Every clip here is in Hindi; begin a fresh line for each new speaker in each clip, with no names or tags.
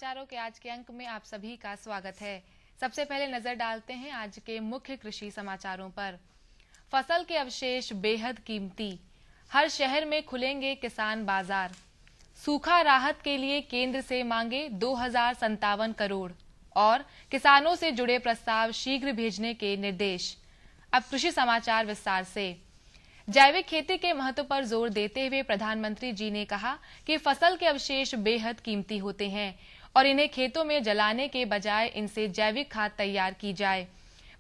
समाचारों के आज के अंक में आप सभी का स्वागत है। सबसे पहले नजर डालते हैं आज के मुख्य कृषि समाचारों पर। फसल के अवशेष बेहद कीमती, हर शहर में खुलेंगे किसान बाजार। सूखा राहत के लिए केंद्र से मांगे 2057 करोड़ और किसानों से जुड़े प्रस्ताव शीघ्र भेजने के निर्देश। अब कृषि समाचार विस्तार से। जैविक खेती के महत्व पर जोर देते हुए प्रधानमंत्री जी ने कहा कि फसल के अवशेष बेहद कीमती होते हैं और इन्हें खेतों में जलाने के बजाय इनसे जैविक खाद तैयार की जाए।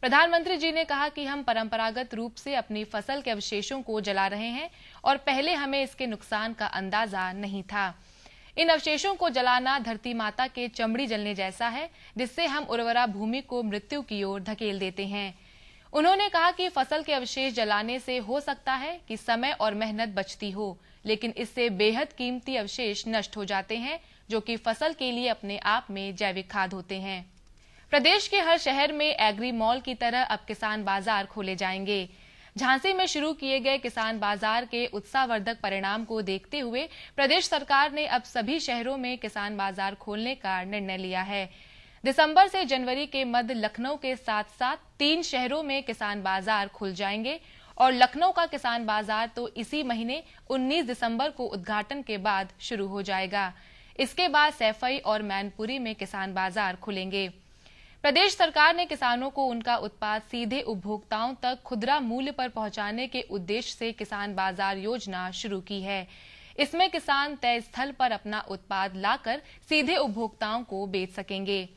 प्रधानमंत्री जी ने कहा कि हम परंपरागत रूप से अपनी फसल के अवशेषों को जला रहे हैं और पहले हमें इसके नुकसान का अंदाजा नहीं था। इन अवशेषों को जलाना धरती माता के चमड़ी जलने जैसा है, जिससे हम उर्वरा भूमि को मृत्यु की ओर धकेल देते हैं। उन्होंने कहा कि फसल के अवशेष जलाने से हो सकता है कि समय और मेहनत बचती हो, लेकिन इससे बेहद कीमती अवशेष नष्ट हो जाते हैं, जो कि फसल के लिए अपने आप में जैविक खाद होते हैं। प्रदेश के हर शहर में एग्री मॉल की तरह अब किसान बाजार खोले जाएंगे। झांसी में शुरू किए गए किसान बाजार के उत्साहवर्धक परिणाम को देखते हुए प्रदेश सरकार ने अब सभी शहरों में किसान बाजार खोलने का निर्णय लिया है। दिसंबर से जनवरी के मध्य लखनऊ के साथ साथ 3 शहरों में किसान बाजार खुल जाएंगे और लखनऊ का किसान बाजार तो इसी महीने 19 दिसंबर को उद्घाटन के बाद शुरू हो जाएगा। इसके बाद सैफई और मैनपुरी में किसान बाजार खुलेंगे। प्रदेश सरकार ने किसानों को उनका उत्पाद सीधे उपभोक्ताओं तक खुदरा मूल्य पर पहुंचाने के उद्देश्य से किसान बाजार योजना शुरू की है। इसमें किसान तय स्थल पर अपना उत्पाद लाकर सीधे उपभोक्ताओं को बेच सकेंगे।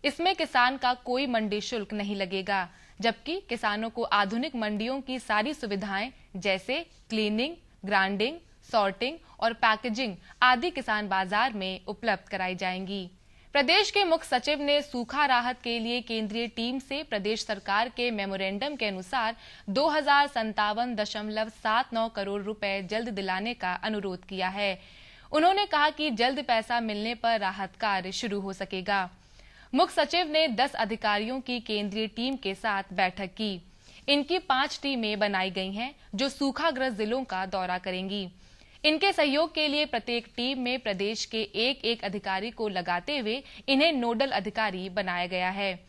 इसमें किसान का कोई मंडी शुल्क नहीं लगेगा, जबकि किसानों को आधुनिक मंडियों की सारी सुविधाएं जैसे क्लीनिंग, ग्राइंडिंग, सॉर्टिंग और पैकेजिंग आदि किसान बाजार में उपलब्ध कराई जाएंगी। प्रदेश के मुख्य सचिव ने सूखा राहत के लिए केंद्रीय टीम से प्रदेश सरकार के मेमोरेंडम के अनुसार 2057.79 करोड़ रुपए जल्द दिलाने का अनुरोध किया है। उन्होंने कहा कि जल्द पैसा मिलने पर राहत कार्य शुरू हो सकेगा। मुख्य सचिव ने 10 अधिकारियों की केंद्रीय टीम के साथ बैठक की। इनकी 5 टीमें बनाई गई हैं, जो सूखाग्रस्त जिलों का दौरा करेंगी। इनके सहयोग के लिए प्रत्येक टीम में प्रदेश के एक अधिकारी को लगाते हुए इन्हें नोडल अधिकारी बनाया गया है।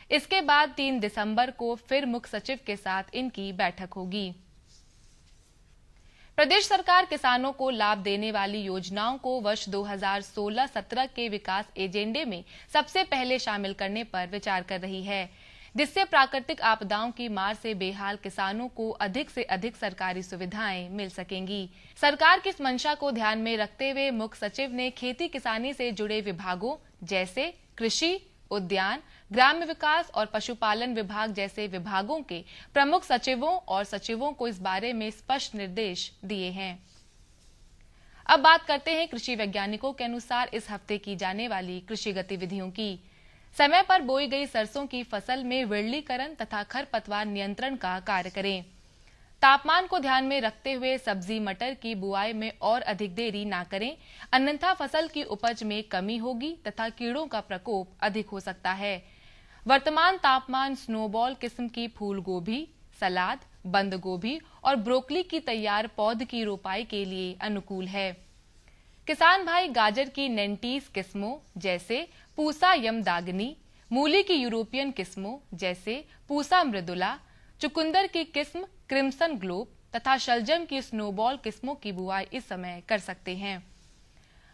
इसके बाद 3 दिसंबर को फिर मुख्य सचिव के साथ इनकी बैठक होगी। प्रदेश सरकार किसानों को लाभ देने वाली योजनाओं को वर्ष 2016-17 के विकास एजेंडे में सबसे पहले शामिल करने पर विचार कर रही है, जिससे प्राकृतिक आपदाओं की मार से बेहाल किसानों को अधिक से अधिक सरकारी सुविधाएं मिल सकेंगी। सरकार की इस मंशा को ध्यान में रखते हुए मुख्य सचिव ने खेती किसानी से जुड़े विभागों जैसे कृषि, उद्यान, ग्राम्य विकास और पशुपालन विभाग जैसे विभागों के प्रमुख सचिवों और सचिवों को इस बारे में स्पष्ट निर्देश दिए हैं। अब बात करते हैं कृषि वैज्ञानिकों के अनुसार इस हफ्ते की जाने वाली कृषि गतिविधियों की। समय पर बोई गई सरसों की फसल में विरलीकरण तथा खरपतवार नियंत्रण का कार्य करें। तापमान को ध्यान में रखते हुए सब्जी मटर की बुआई में और अधिक देरी न करें, अन्यथा फसल की उपज में कमी होगी तथा कीड़ों का प्रकोप अधिक हो सकता है। वर्तमान तापमान स्नोबॉल किस्म की फूल गोभी, सलाद, बंद गोभी और ब्रोकली की तैयार पौध की रोपाई के लिए अनुकूल है। किसान भाई गाजर की नेंटीज किस्मों जैसे पूसा यमदाग्नि, मूली की यूरोपियन किस्मों जैसे पूसा मृदुला, चुकंदर की किस्म क्रिम्सन ग्लोब तथा शलजम की स्नोबॉल किस्मों की बुआई इस समय कर सकते हैं।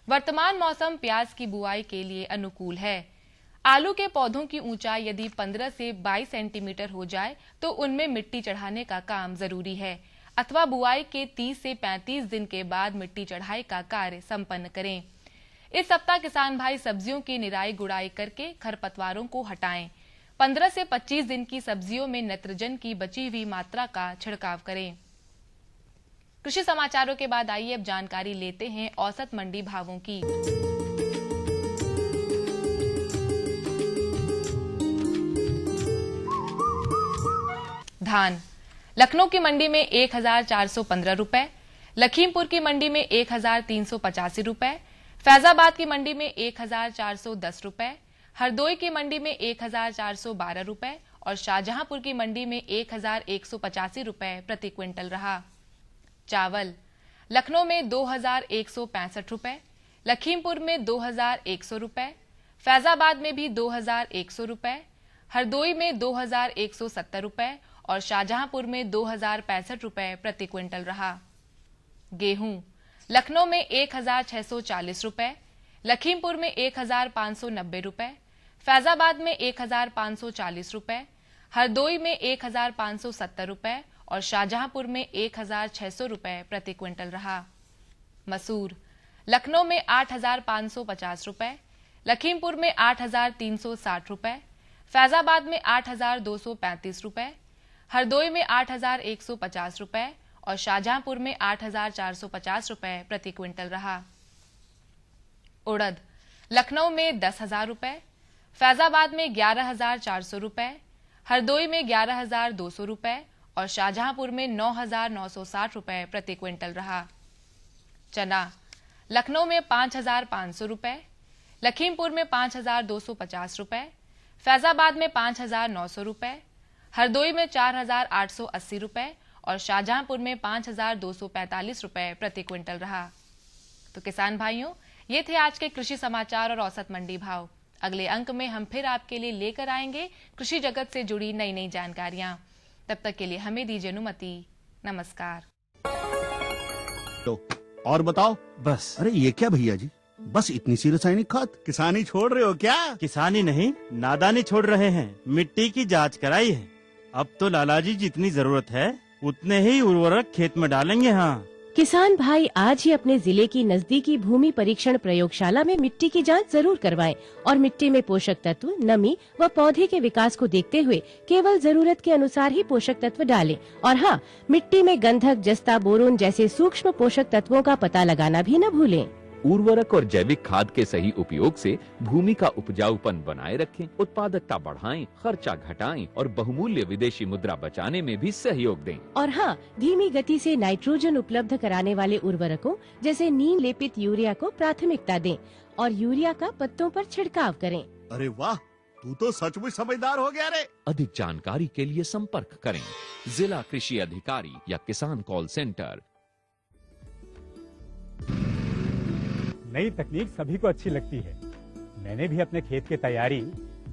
वर्तमान मौसम प्याज की बुआई के लिए अनुकूल है। आलू के पौधों की ऊंचाई यदि 15 से 22 सेंटीमीटर हो जाए तो उनमें मिट्टी चढ़ाने का काम जरूरी है, अथवा बुआई के 30 से 35 दिन के बाद मिट्टी चढ़ाई का कार्य संपन्न करें। इस सप्ताह किसान भाई सब्जियों की निराई गुड़ाई करके खरपतवारों को हटाएं। 15 से 25 दिन की सब्जियों में नाइट्रोजन की बची हुई मात्रा का छिड़काव करें। कृषि समाचारों के बाद आइए अब जानकारी लेते हैं औसत मंडी भावों की। धान लखनऊ की मंडी में 1415 रुपए, लखीमपुर की मंडी में 1385 रुपए, फैजाबाद की मंडी में 1410 रुपए, हरदोई की मंडी में 1412 रुपए और शाहजहांपुर की मंडी में 1185 रुपए प्रति क्विंटल रहा। चावल लखनऊ में 2165 रुपए, लखीमपुर में 2100 रुपए, फैजाबाद में भी 2100 रुपए, हरदोई में 2170 रुपए और शाहजहांपुर में 2065 रुपए प्रति क्विंटल रहा। गेहूं लखनऊ में 1640 रुपए, लखीमपुर में 1590 रुपए, फैजाबाद में 1540 रुपए, हरदोई में 1570 रुपए और शाहजहांपुर में 1600 रुपए प्रति क्विंटल रहा। मसूर लखनऊ में 8550 रुपए, लखीमपुर में 8360 रुपए, फैजाबाद में 8235 रुपए, हरदोई में 8150 रुपए और शाहजहांपुर में 8450 रुपए प्रति क्विंटल रहा। उड़द लखनऊ में 10,000 रुपए, फैजाबाद में 11,400 रुपए, हरदोई में 11,200 रुपए और शाहजहांपुर में 9,960 रुपए प्रति क्विंटल रहा। चना लखनऊ में 5,500 रुपए, लखीमपुर में 5,250 रुपए, फैजाबाद में 5,900 रुपए, हरदोई में 4,880 रुपए और शाहजहांपुर में 5,245 रुपए प्रति क्विंटल रहा। तो किसान भाइयों, ये थे आज के कृषि समाचार और औसत मंडी भाव। अगले अंक में हम फिर आपके लिए लेकर आएंगे कृषि जगत से जुड़ी नई नई जानकारियां। तब तक के लिए हमें दीजिए अनुमति। नमस्कार।
तो और बताओ। बस। अरे ये क्या भैया जी, बस इतनी सी रासायनिक खाद? किसानी छोड़ रहे हो क्या?
किसानी नहीं, नादानी छोड़ रहे हैं। मिट्टी की जांच कराई है। अब तो लालाजी जितनी जरूरत है उतने ही उर्वरक खेत में डालेंगे। हाँ
किसान भाई आज ही अपने जिले की नजदीकी भूमि परीक्षण प्रयोगशाला में मिट्टी की जांच जरूर करवाएं और मिट्टी में पोषक तत्व, नमी व पौधे के विकास को देखते हुए केवल जरूरत के अनुसार ही पोषक तत्व डालें। और हाँ, मिट्टी में गंधक, जस्ता, बोरोन जैसे सूक्ष्म पोषक तत्वों का पता लगाना भी न भूलें।
उर्वरक और जैविक खाद के सही उपयोग से भूमि का उपजाऊपन बनाए रखें, उत्पादकता बढ़ाएं, खर्चा घटाएं और बहुमूल्य विदेशी मुद्रा बचाने में भी सहयोग दें।
और हाँ, धीमी गति से नाइट्रोजन उपलब्ध कराने वाले उर्वरकों जैसे नीम लेपित यूरिया को प्राथमिकता दें और यूरिया का पत्तों पर छिड़काव करें।
अरे वाह, तू तो सचमुच समझदार हो गया रे।
अधिक जानकारी के लिए संपर्क करें जिला कृषि अधिकारी या किसान कॉल सेंटर।
नई तकनीक सभी को अच्छी लगती है। मैंने भी अपने खेत की तैयारी,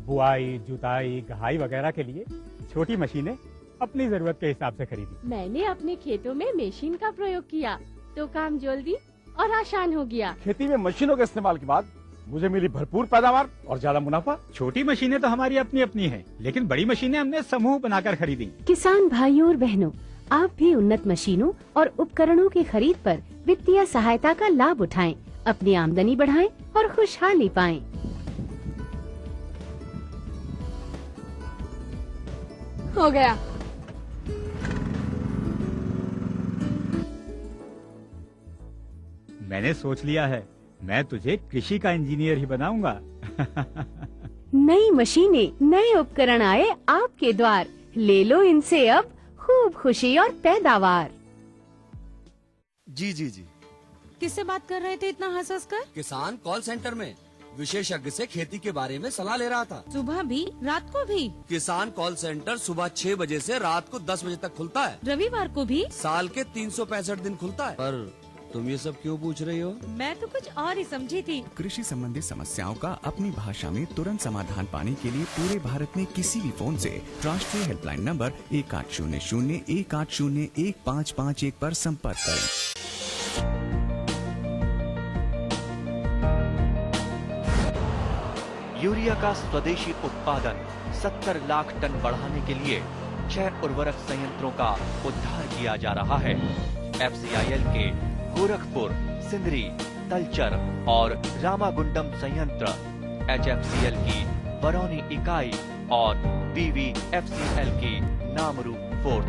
बुआई, जुताई, गहाई वगैरह के लिए छोटी मशीनें अपनी जरूरत के हिसाब से खरीदी।
मैंने अपने खेतों में मशीन का प्रयोग किया तो काम जल्दी और आसान हो गया।
खेती में मशीनों के इस्तेमाल के बाद मुझे मिली भरपूर पैदावार और ज्यादा मुनाफा।
छोटी मशीनें तो हमारी अपनी अपनी हैं, लेकिन बड़ी मशीनें हमने समूह बनाकर खरीदी।
किसान भाइयों और बहनों, आप भी उन्नत मशीनों और उपकरणों की खरीद पर वित्तीय सहायता का लाभ उठाएं, अपनी आमदनी बढ़ाएं और खुशहाली पाएं।
हो गया।
मैंने सोच लिया है, मैं तुझे कृषि का इंजीनियर ही बनाऊंगा।
नई मशीनें, नए उपकरण आए आपके द्वार, ले लो इनसे अब खूब खुशी और पैदावार।
जी जी जी।
किससे बात कर रहे थे इतना हंस हंस कर?
किसान कॉल सेंटर में विशेषज्ञ से खेती के बारे में सलाह ले रहा था।
सुबह भी रात को भी?
किसान कॉल सेंटर सुबह 6 बजे से रात को 10 बजे तक खुलता है।
रविवार को भी?
साल के 365 दिन खुलता है। पर तुम ये सब क्यों पूछ रही हो?
मैं तो कुछ और ही समझी थी।
कृषि संबंधी समस्याओं का अपनी भाषा में तुरंत समाधान पाने के लिए पूरे भारत में किसी भी फोन से राष्ट्रीय हेल्पलाइन नंबर 1800-180-1551 पर संपर्क करें।
यूरिया का स्वदेशी उत्पादन 70 लाख टन बढ़ाने के लिए 6 उर्वरक संयंत्रों का उद्धार किया जा रहा है। FCIL के गोरखपुर, सिंदरी, तलचर और रामागुंडम संयंत्र, HFCL की बरौनी इकाई और BVFCL की नामरू फोर्थ।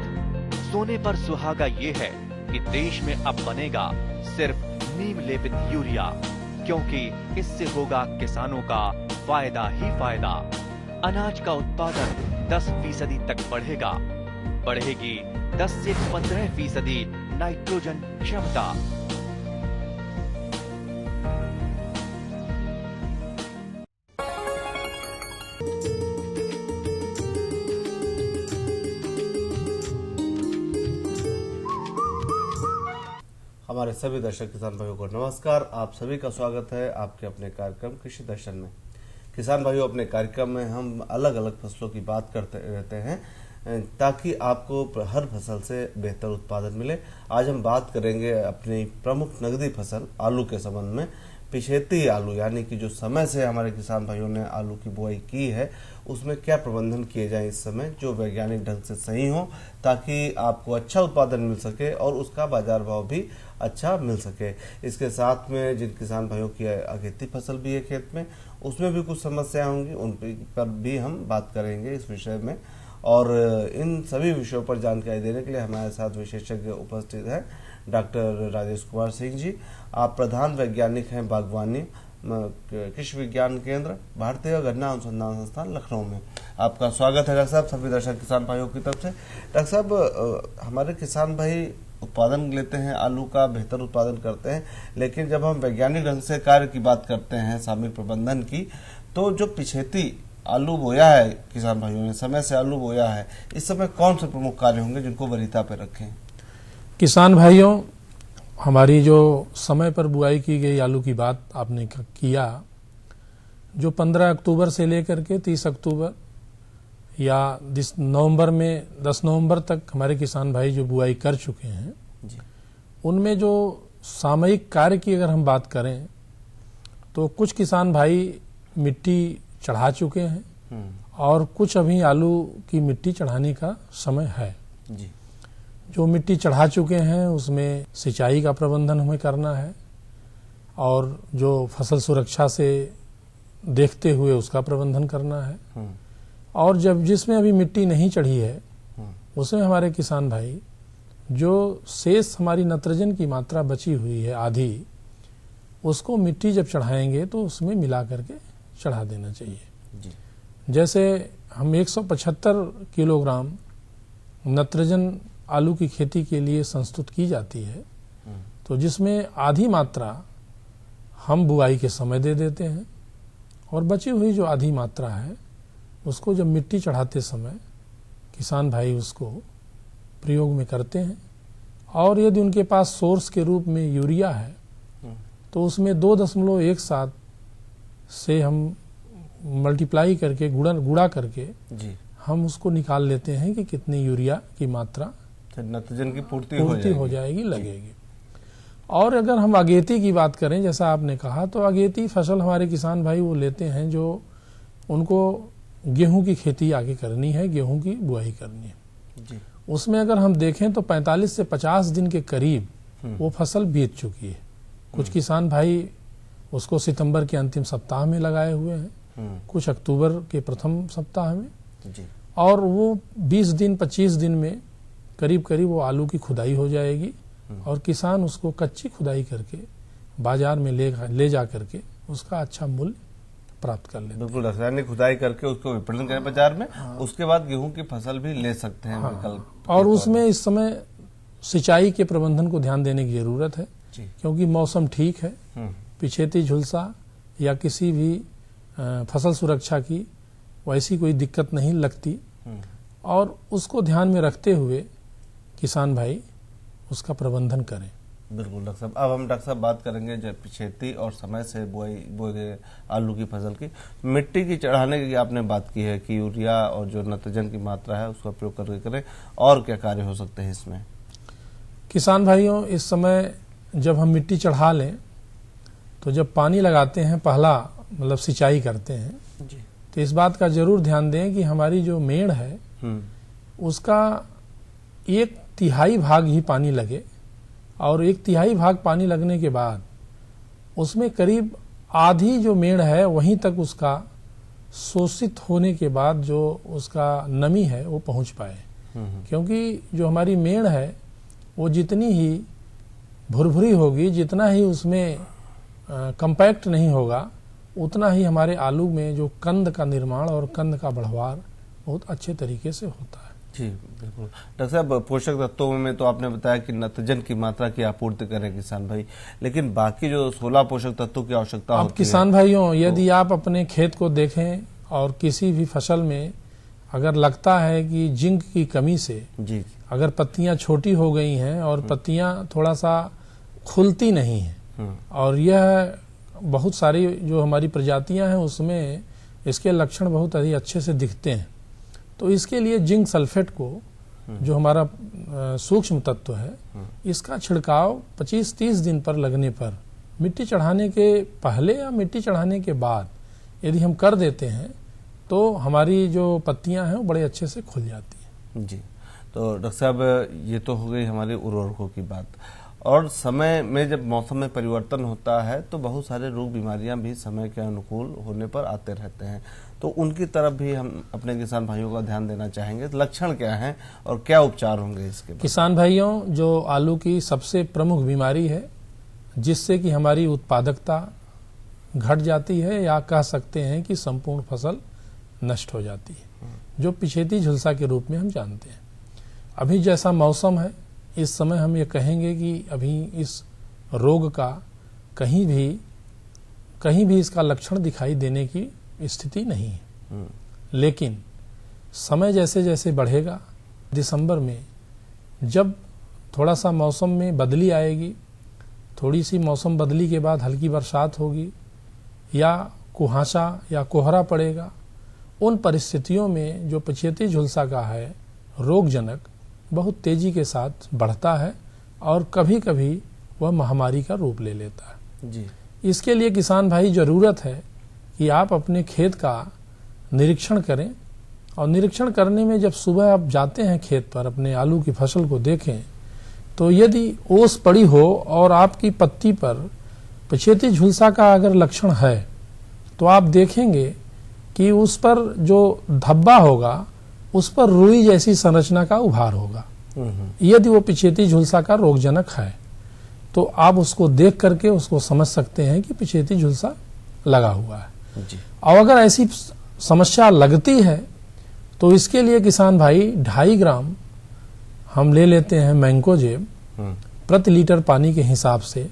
सोने पर सुहागा ये है कि देश में अब बनेगा सिर्फ नीम लेपित यूरिया, क्योंकि इससे होगा किसानों का फायदा ही फायदा। अनाज का उत्पादन 10% तक बढ़ेगा। बढ़ेगी 10 से 15% नाइट्रोजन क्षमता।
हमारे सभी दर्शक किसान भाइयों को नमस्कार। आप सभी का स्वागत है आपके अपने कार्यक्रम कृषि दर्शन में। किसान भाइयों, अपने कार्यक्रम में हम अलग अलग फसलों की बात करते रहते हैं ताकि आपको हर फसल से बेहतर उत्पादन मिले। आज हम बात करेंगे अपनी प्रमुख नगदी फसल आलू के संबंध में। पिछेती आलू यानी कि जो समय से हमारे किसान भाइयों ने आलू की बुआई की है, उसमें क्या प्रबंधन किए जाए इस समय जो वैज्ञानिक ढंग से सही हो, ताकि आपको अच्छा उत्पादन मिल सके और उसका बाजार भाव भी अच्छा मिल सके। इसके साथ में जिन किसान भाइयों की अगेती फसल भी है खेत में, उसमें भी कुछ समस्याएं होंगी, उन पर भी हम बात करेंगे इस विषय में। और इन सभी विषयों पर जानकारी देने के लिए हमारे साथ विशेषज्ञ उपस्थित हैं डॉक्टर राजेश कुमार सिंह जी। आप प्रधान वैज्ञानिक हैं बागवानी कृषि विज्ञान केंद्र भारतीय गन्ना अनुसंधान संस्थान लखनऊ में। आपका स्वागत है डॉक्टर साहब सभी दर्शक किसान भाइयों की तरफ से। डॉक्टर साहब, हमारे किसान भाई उत्पादन लेते हैं, आलू का बेहतर उत्पादन करते हैं, लेकिन जब हम वैज्ञानिक ढंग से कार्य की बात करते हैं, सामयिक प्रबंधन की, तो जो पिछेती आलू बोया है किसान भाइयों ने, समय से आलू बोया है, इस समय कौन से प्रमुख कार्य होंगे जिनको वरीयता पे रखें?
किसान भाइयों, हमारी जो समय पर बुआई की गई आलू की बात आपने किया, जो 15 अक्टूबर से लेकर के 30 अक्टूबर या 10 नवंबर तक हमारे किसान भाई जो बुआई कर चुके हैं जी। उनमें जो सामयिक कार्य की अगर हम बात करें तो कुछ किसान भाई मिट्टी चढ़ा चुके हैं और कुछ अभी आलू की मिट्टी चढ़ाने का समय है जी। जो मिट्टी चढ़ा चुके हैं उसमें सिंचाई का प्रबंधन हमें करना है और जो फसल सुरक्षा से देखते हुए उसका प्रबंधन करना है। और जब जिसमें अभी मिट्टी नहीं चढ़ी है उसमें हमारे किसान भाई जो शेष हमारी नाइट्रोजन की मात्रा बची हुई है आधी, उसको मिट्टी जब चढ़ाएंगे तो उसमें मिला करके चढ़ा देना चाहिए जी। जैसे हम 175 किलोग्राम नाइट्रोजन आलू की खेती के लिए संस्तुत की जाती है, तो जिसमें आधी मात्रा हम बुआई के समय दे देते हैं और बची हुई जो आधी मात्रा है उसको जब मिट्टी चढ़ाते समय किसान भाई उसको प्रयोग में करते हैं। और यदि उनके पास सोर्स के रूप में यूरिया है तो उसमें 2.17 से हम मल्टीप्लाई करके गुणा करके जी। हम उसको निकाल लेते हैं कि कितनी यूरिया की मात्रा
नाइट्रोजन की पूर्ति
हो जाएगी लगेगी। और अगर हम अगेती की बात करें, जैसा आपने कहा, तो अगेती फसल हमारे किसान भाई वो लेते हैं जो उनको गेहूं की खेती आगे करनी है, गेहूं की बुआई करनी है जी। उसमें अगर हम देखें तो 45 से 50 दिन के करीब वो फसल बीत चुकी है। कुछ किसान भाई उसको सितंबर के अंतिम सप्ताह में लगाए हुए हैं, कुछ अक्टूबर के प्रथम सप्ताह में जी। और वो 20 दिन 25 दिन में करीब करीब वो आलू की खुदाई हो जाएगी और किसान उसको कच्ची खुदाई करके बाजार में ले जा करके उसका अच्छा मूल्य प्राप्त कर लेते।
बिल्कुल, रासायनिक खुदाई करके उसको विपणन करें बाजार में, उसके बाद गेहूं की फसल भी ले सकते हैं विकल्प।
और उसमें इस समय सिंचाई के प्रबंधन को ध्यान देने की जरूरत है क्योंकि मौसम ठीक है, पिछेती झुलसा या किसी भी फसल सुरक्षा की वैसी कोई दिक्कत नहीं लगती और उसको ध्यान में रखते हुए किसान भाई उसका प्रबंधन करें।
बिल्कुल डॉक्टर साहब, अब हम डॉक्टर साहब बात करेंगे जब पिछेती और समय से बोए आलू की फसल की। मिट्टी की चढ़ाने की आपने बात की है कि यूरिया और जो नाइट्रोजन की मात्रा है उसका प्रयोग करके करें, और क्या कार्य हो सकते हैं इसमें?
किसान भाइयों, इस समय जब हम मिट्टी चढ़ा लें तो जब पानी लगाते हैं, पहला मतलब सिंचाई करते हैं जी। तो इस बात का जरूर ध्यान दें कि हमारी जो मेड़ है उसका 1/3 भाग ही पानी लगे और 1/3 भाग पानी लगने के बाद उसमें करीब आधी जो मेड़ है वहीं तक उसका शोषित होने के बाद जो उसका नमी है वो पहुंच पाए। क्योंकि जो हमारी मेड़ है वो जितनी ही भुरभुरी होगी, जितना ही उसमें कंपैक्ट नहीं होगा, उतना ही हमारे आलू में जो कंद का निर्माण और कंद का बढ़वार बहुत अच्छे तरीके से होता है
जी। बिल्कुल डॉक्टर साहब, पोषक तत्वों में तो आपने बताया कि नाइट्रोजन की मात्रा की आपूर्ति करें किसान भाई, लेकिन बाकी जो 16 पोषक तत्वों की आवश्यकता होती है।
अब किसान भाइयों, यदि आप अपने खेत को देखें और किसी भी फसल में अगर लगता है कि जिंक की कमी से जी अगर पत्तियां छोटी हो गई हैं और पत्तियां थोड़ा सा खुलती नहीं हैं और यह बहुत सारी जो हमारी प्रजातियां हैं उसमें इसके लक्षण बहुत अधिक अच्छे से दिखते हैं। तो इसके लिए जिंक सल्फेट को, जो हमारा सूक्ष्म तत्व है, इसका छिड़काव 25-30 दिन पर लगने पर मिट्टी चढ़ाने के पहले या मिट्टी चढ़ाने के बाद यदि हम कर देते हैं तो हमारी जो पत्तियां हैं वो बड़े अच्छे से खुल जाती हैं।
जी, तो डॉक्टर साहब ये तो हो गई हमारे उर्वरकों की बात। और समय में जब मौसम में परिवर्तन होता है तो बहुत सारे रोग बीमारियां भी समय के अनुकूल होने पर आते रहते हैं, तो उनकी तरफ भी हम अपने किसान भाइयों का ध्यान देना चाहेंगे। लक्षण क्या हैं और क्या उपचार होंगे इसके बाद?
किसान भाइयों, जो आलू की सबसे प्रमुख बीमारी है जिससे कि हमारी उत्पादकता घट जाती है या कह सकते हैं कि संपूर्ण फसल नष्ट हो जाती है, जो पिछेती झुलसा के रूप में हम जानते हैं। अभी जैसा मौसम है इस समय हम ये कहेंगे कि अभी इस रोग का कहीं भी इसका लक्षण दिखाई देने की स्थिति नहीं है। लेकिन समय जैसे जैसे बढ़ेगा, दिसंबर में जब थोड़ा सा मौसम में बदली आएगी, थोड़ी सी मौसम बदली के बाद हल्की बरसात होगी या कुहासा या कोहरा पड़ेगा, उन परिस्थितियों में जो पिछेती झुलसा का है रोगजनक बहुत तेजी के साथ बढ़ता है और कभी कभी वह महामारी का रूप ले लेता है।
जी।
इसके लिए किसान भाई जरूरत है कि आप अपने खेत का निरीक्षण करें, और निरीक्षण करने में जब सुबह आप जाते हैं खेत पर अपने आलू की फसल को देखें, तो यदि ओस पड़ी हो और आपकी पत्ती पर पिछेती झुलसा का अगर लक्षण है तो आप देखेंगे कि उस पर जो धब्बा होगा उस पर रुई जैसी संरचना का उभार होगा। यदि वो पिछेती झुलसा का रोगजनक है तो आप उसको देख करके उसको समझ सकते हैं कि पिछेती झुलसा लगा हुआ है।
जी।
और अगर ऐसी समस्या लगती है तो इसके लिए किसान भाई 2.5 ग्राम हम ले लेते हैं मैंकोजेब प्रति लीटर पानी के हिसाब से,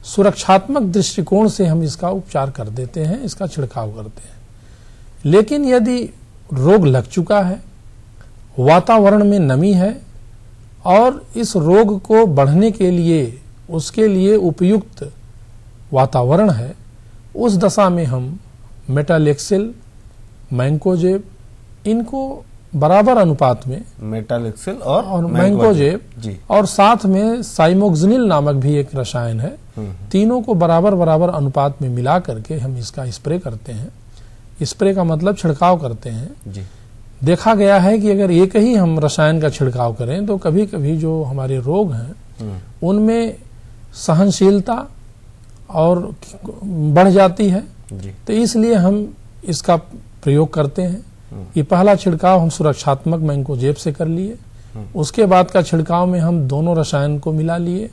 सुरक्षात्मक दृष्टिकोण से हम इसका उपचार कर देते हैं, इसका छिड़काव करते हैं। लेकिन यदि रोग लग चुका है, वातावरण में नमी है और इस रोग को बढ़ने के लिए उसके लिए उपयुक्त वातावरण है, उस दशा में हम मेटालेक्सिल, मैंकोजेब इनको बराबर अनुपात में,
मेटालेक्सिल और
मैंकोजेब और साथ में साइमोक्सिनिल नामक भी एक रसायन है, तीनों को बराबर अनुपात में मिला करके हम इसका स्प्रे करते हैं। स्प्रे का मतलब छिड़काव करते हैं।
जी।
देखा गया है कि अगर एक ही हम रसायन का छिड़काव करें तो कभी कभी जो हमारे रोग हैं उनमें सहनशीलता और बढ़ जाती है। तो इसलिए हम इसका प्रयोग करते हैं। ये पहला छिड़काव हम सुरक्षात्मक मैंकोजेब से कर लिए, उसके बाद का छिड़काव में हम दोनों रसायन को मिला लिए,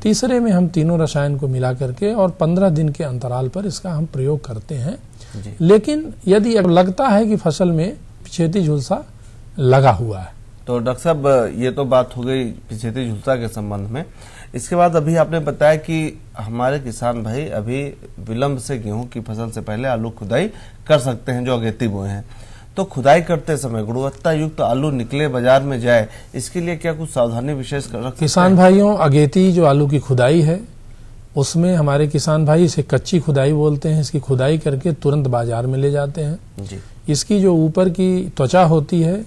तीसरे में हम तीनों रसायन को मिला करके और 15 दिन के अंतराल पर इसका हम प्रयोग करते हैं। लेकिन यदि अब लगता है कि फसल में पिछेती झुलसा लगा हुआ है,
तो डॉक्टर साहब ये तो बात हो गई पिछेती झुलसा के संबंध में। इसके बाद अभी आपने बताया कि हमारे किसान भाई अभी विलंब से गेहूं की फसल से पहले आलू खुदाई कर सकते हैं जो अगेती बोए हैं, तो खुदाई करते समय गुणवत्ता युक्त आलू निकले बाजार में जाए, इसके लिए क्या कुछ सावधानी विशेष कर रखते हैं?
किसान भाइयों, अगेती जो आलू की खुदाई है उसमें हमारे किसान भाई इसे कच्ची खुदाई बोलते हैं। इसकी खुदाई करके तुरंत बाजार में ले जाते हैं।
जी।
इसकी जो ऊपर की त्वचा होती है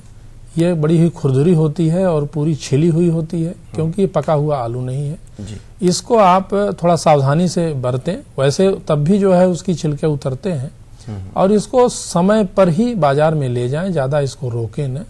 ये बड़ी ही खुरदुरी होती है और पूरी छिली हुई होती है, क्योंकि ये पका हुआ आलू नहीं है।
जी।
इसको आप थोड़ा सावधानी से बरतें। वैसे तब भी जो है उसकी छिलके उतरते हैं, और इसको समय पर ही बाजार में ले जाएं, ज्यादा इसको रोकें न,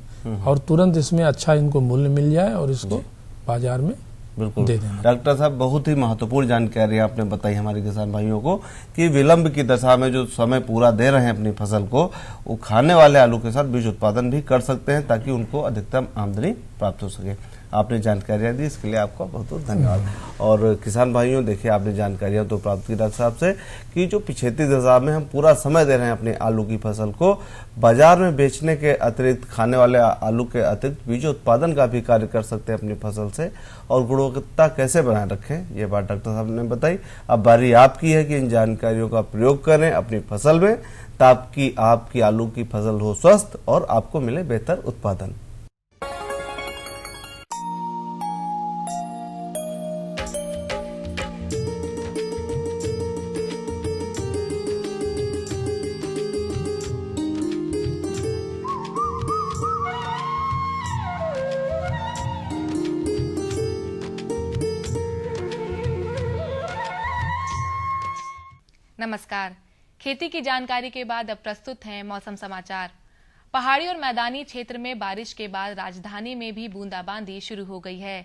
और तुरंत इसमें अच्छा इनको मूल्य मिल जाए और इसको बाजार में
बिल्कुल
दे देना।
डॉक्टर साहब बहुत ही महत्वपूर्ण जानकारी आपने बताई हमारे किसान भाइयों को कि विलंब की दशा में जो समय पूरा दे रहे हैं अपनी फसल को, वो खाने वाले आलू के साथ बीज उत्पादन भी कर सकते हैं ताकि उनको अधिकतम आमदनी प्राप्त हो सके। आपने जानकारियां दी, इसके लिए आपका बहुत बहुत धन्यवाद। और किसान भाइयों, देखिए आपने जानकारियां तो प्राप्त की डॉक्टर साहब से कि जो पिछेती दशा में हम पूरा समय दे रहे हैं अपने आलू की फसल को, बाजार में बेचने के अतिरिक्त, खाने वाले आलू के अतिरिक्त बीज उत्पादन का भी कार्य कर सकते हैं अपनी फसल से, और गुणवत्ता कैसे बनाए रखें ये बात डॉक्टर साहब ने बताई। अब बारी आपकी है कि इन जानकारियों का प्रयोग करें अपनी फसल में, ताकि आपकी आलू की फसल हो स्वस्थ और आपको मिले बेहतर उत्पादन।
नमस्कार। खेती की जानकारी के बाद अब प्रस्तुत हैं मौसम समाचार। पहाड़ी और मैदानी क्षेत्र में बारिश के बाद राजधानी में भी बूंदाबांदी शुरू हो गई है।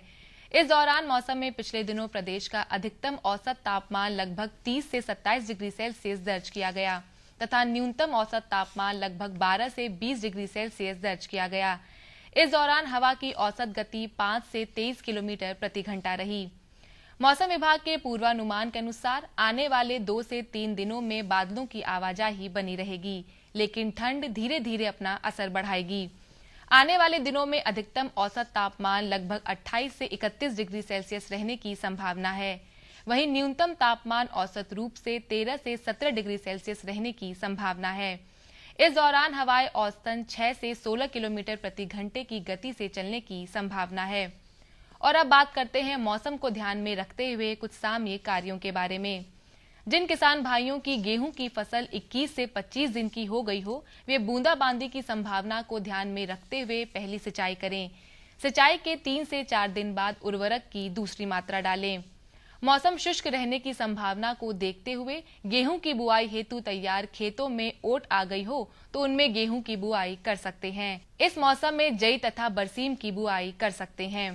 इस दौरान मौसम में पिछले दिनों प्रदेश का अधिकतम औसत तापमान लगभग 30 से 27 डिग्री सेल्सियस दर्ज किया गया तथा न्यूनतम औसत तापमान लगभग 12 से 20 डिग्री सेल्सियस दर्ज किया गया। इस दौरान हवा की औसत गति 5 से 23 किलोमीटर प्रति घंटा रही। मौसम विभाग के पूर्वानुमान के अनुसार आने वाले 2 से 3 दिनों में बादलों की आवाजाही बनी रहेगी, लेकिन ठंड धीरे धीरे अपना असर बढ़ाएगी। आने वाले दिनों में अधिकतम औसत तापमान लगभग 28 से 31 डिग्री सेल्सियस रहने की संभावना है। वहीं न्यूनतम तापमान औसत रूप से 13 से 17 डिग्री सेल्सियस रहने की संभावना है। इस दौरान हवाएं औसतन 6 से 16 किलोमीटर प्रति घंटे की गति से चलने की संभावना है। और अब बात करते हैं मौसम को ध्यान में रखते हुए कुछ सामयिक कार्यों के बारे में। जिन किसान भाइयों की गेहूं की फसल 21 से 25 दिन की हो गई हो, वे बूंदाबांदी की संभावना को ध्यान में रखते हुए पहली सिंचाई करें। सिंचाई के 3 से 4 दिन बाद उर्वरक की दूसरी मात्रा डालें। मौसम शुष्क रहने की संभावना को देखते हुए गेहूं की बुआई हेतु तैयार खेतों में ओट आ गई हो तो उनमें गेहूं की बुआई कर सकते हैं। इस मौसम में जई तथा बरसीम की बुआई कर सकते हैं।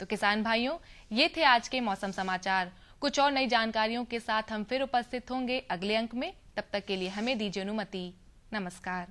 तो किसान भाइयों, ये थे आज के मौसम समाचार। कुछ और नई जानकारियों के साथ हम फिर उपस्थित होंगे अगले अंक में। तब तक के लिए हमें दीजिए अनुमति। नमस्कार।